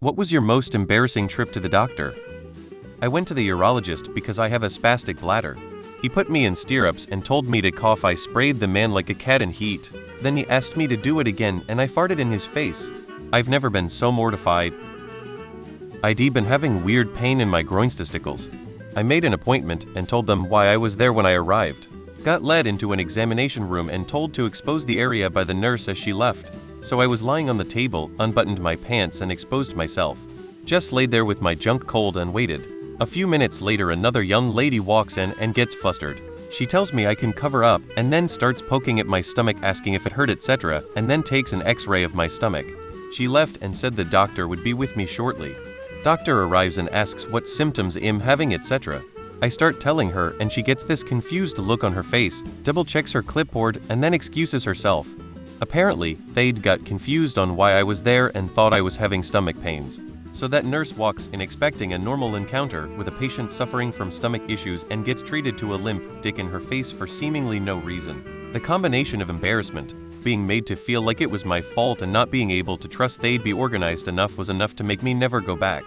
What was your most embarrassing trip to the doctor? I went to the urologist because I have a spastic bladder. He put me in stirrups and told me to cough. I sprayed the man like a cat in heat. Then he asked me to do it again and I farted in his face. I've never been so mortified. I'd been having weird pain in my groin testicles. I made an appointment and told them why I was there when I arrived. Got led into an examination room and told to expose the area by the nurse as she left. So I was lying on the table, unbuttoned my pants and exposed myself. Just laid there with my junk cold and waited. A few minutes later another young lady walks in and gets flustered. She tells me I can cover up and then starts poking at my stomach asking if it hurt etc. and then takes an x-ray of my stomach. She left and said the doctor would be with me shortly. Doctor arrives and asks what symptoms I'm having etc. I start telling her and she gets this confused look on her face, double checks her clipboard and then excuses herself. Apparently, they'd got confused on why I was there and thought I was having stomach pains. So that nurse walks in expecting a normal encounter with a patient suffering from stomach issues and gets treated to a limp dick in her face for seemingly no reason. The combination of embarrassment, being made to feel like it was my fault and not being able to trust they'd be organized enough was enough to make me never go back.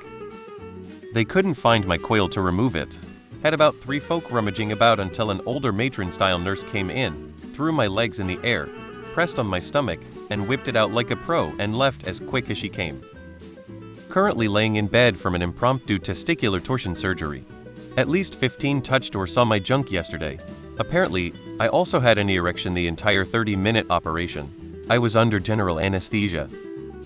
They couldn't find my coil to remove it. Had about 3 folk rummaging about until an older matron-style nurse came in, threw my legs in the air, pressed on my stomach, and whipped it out like a pro and left as quick as she came. Currently laying in bed from an impromptu testicular torsion surgery. At least 15 touched or saw my junk yesterday. Apparently, I also had an erection the entire 30-minute operation. I was under general anesthesia.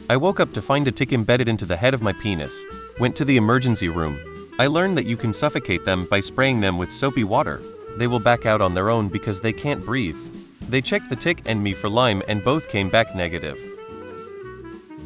I woke up to find a tick embedded into the head of my penis. Went to the emergency room. I learned that you can suffocate them by spraying them with soapy water. They will back out on their own because they can't breathe. They checked the tick and me for Lyme and both came back negative.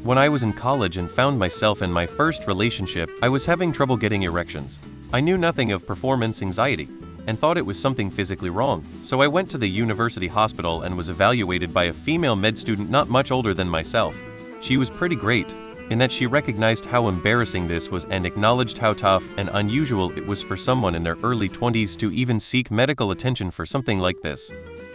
When I was in college and found myself in my first relationship, I was having trouble getting erections. I knew nothing of performance anxiety and thought it was something physically wrong. So I went to the university hospital and was evaluated by a female med student not much older than myself. She was pretty great in that she recognized how embarrassing this was and acknowledged how tough and unusual it was for someone in their early 20s to even seek medical attention for something like this.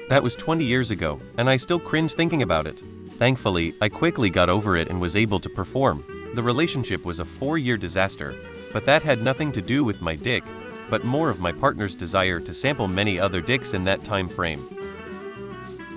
That was 20 years ago, and I still cringe thinking about it. Thankfully, I quickly got over it and was able to perform. The relationship was a 4-year disaster, but that had nothing to do with my dick, but more of my partner's desire to sample many other dicks in that time frame.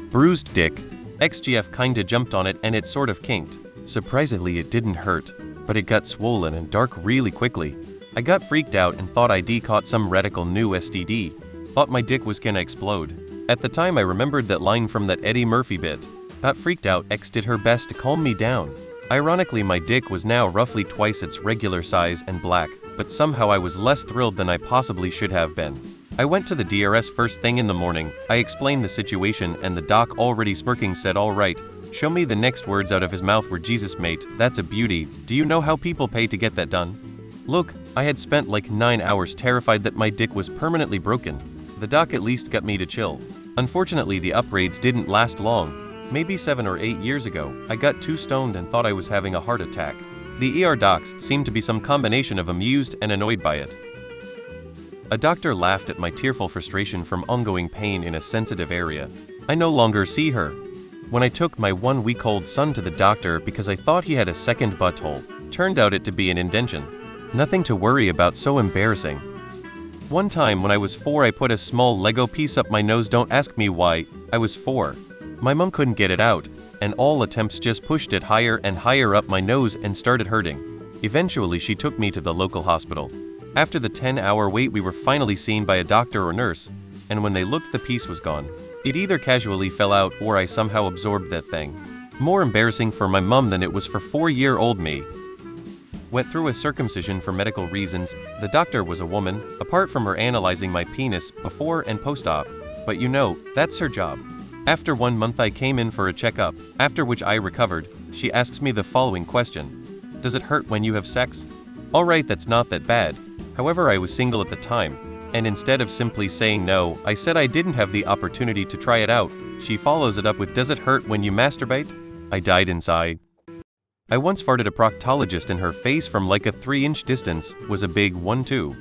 Bruised dick. XGF kinda jumped on it and it sort of kinked. Surprisingly, it didn't hurt, but it got swollen and dark really quickly. I got freaked out and thought I'd caught some radical new STD. Thought my dick was gonna explode. At the time I remembered that line from that Eddie Murphy bit. Got freaked out. X did her best to calm me down. Ironically, my dick was now roughly twice its regular size and black, but somehow I was less thrilled than I possibly should have been. I went to the DRS first thing in the morning. I explained the situation and the doc, already smirking, said alright. Show me. The next words out of his mouth were, Jesus mate, that's a beauty. Do you know how people pay to get that done? Look, I had spent like 9 hours terrified that my dick was permanently broken. The doc at least got me to chill. Unfortunately, the upgrades didn't last long. Maybe 7 or 8 years ago, I got too stoned and thought I was having a heart attack. The ER docs seemed to be some combination of amused and annoyed by it. A doctor laughed at my tearful frustration from ongoing pain in a sensitive area. I no longer see her. When I took my 1-week-old son to the doctor because I thought he had a second butthole, turned out it to be an indention. Nothing to worry about, so embarrassing. One time when I was 4 I put a small Lego piece up my nose. Don't ask me why, I was 4. My mom couldn't get it out, and all attempts just pushed it higher and higher up my nose and started hurting. Eventually she took me to the local hospital. After the 10-hour wait we were finally seen by a doctor or nurse, and when they looked the piece was gone. It either casually fell out or I somehow absorbed that thing. More embarrassing for my mom than it was for 4-year-old me. Went through a circumcision for medical reasons. The doctor was a woman, apart from her analyzing my penis before and post-op. But you know, that's her job. After 1 month I came in for a checkup, after which I recovered. She asks me the following question. Does it hurt when you have sex? Alright, that's not that bad. However, I was single at the time, and instead of simply saying no, I said I didn't have the opportunity to try it out. She follows it up with, does it hurt when you masturbate? I died inside. I once farted a proctologist in her face from like a 3-inch distance. Was a big one too.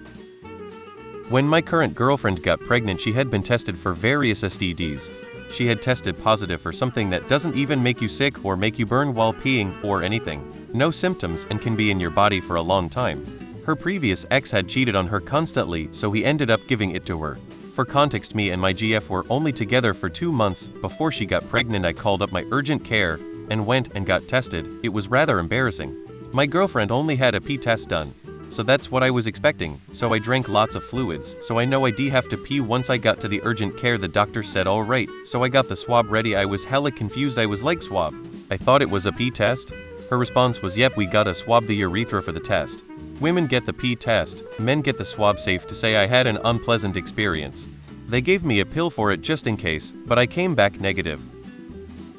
When my current girlfriend got pregnant she had been tested for various STDs. She had tested positive for something that doesn't even make you sick or make you burn while peeing or anything. No symptoms and can be in your body for a long time. Her previous ex had cheated on her constantly, so he ended up giving it to her. For context, me and my GF were only together for 2 months before she got pregnant. I called up my urgent care and went and got tested. It was rather embarrassing. My girlfriend only had a pee test done, so that's what I was expecting. So I drank lots of fluids, so I know I do have to pee. Once I got to the urgent care, the doctor said alright, so I got the swab ready. I was hella confused. I was like, swab? I thought it was a pee test? Her response was, yep, we gotta swab the urethra for the test. Women get the pee test, men get the swab. Safe to say I had an unpleasant experience. They gave me a pill for it just in case, but I came back negative.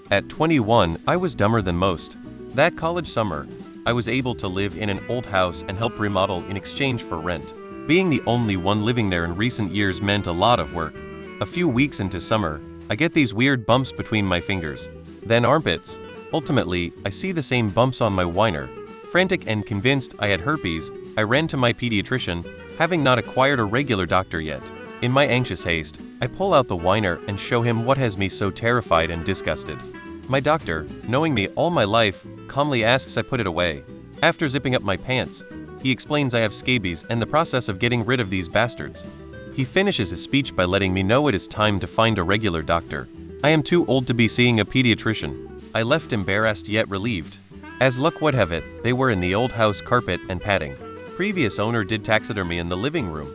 At 21, I was dumber than most. That college summer, I was able to live in an old house and help remodel in exchange for rent. Being the only one living there in recent years meant a lot of work. A few weeks into summer, I get these weird bumps between my fingers, then armpits. Ultimately, I see the same bumps on my whiner. Frantic and convinced I had herpes, I ran to my pediatrician, having not acquired a regular doctor yet. In my anxious haste, I pull out the whiner and show him what has me so terrified and disgusted. My doctor, knowing me all my life, calmly asks I put it away. After zipping up my pants, he explains I have scabies and the process of getting rid of these bastards. He finishes his speech by letting me know it is time to find a regular doctor. I am too old to be seeing a pediatrician. I left embarrassed yet relieved. As luck would have it, they were in the old house carpet and padding. Previous owner did taxidermy in the living room.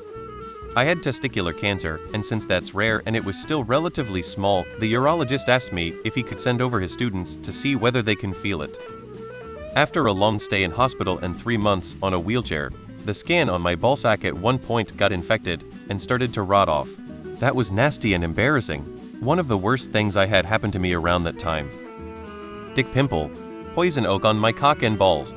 I had testicular cancer, and since that's rare and it was still relatively small, the urologist asked me if he could send over his students to see whether they can feel it. After a long stay in hospital and 3 months on a wheelchair, the skin on my ballsack at one point got infected and started to rot off. That was nasty and embarrassing. One of the worst things I had happened to me around that time. Dick pimple. Poison oak on my cock and balls.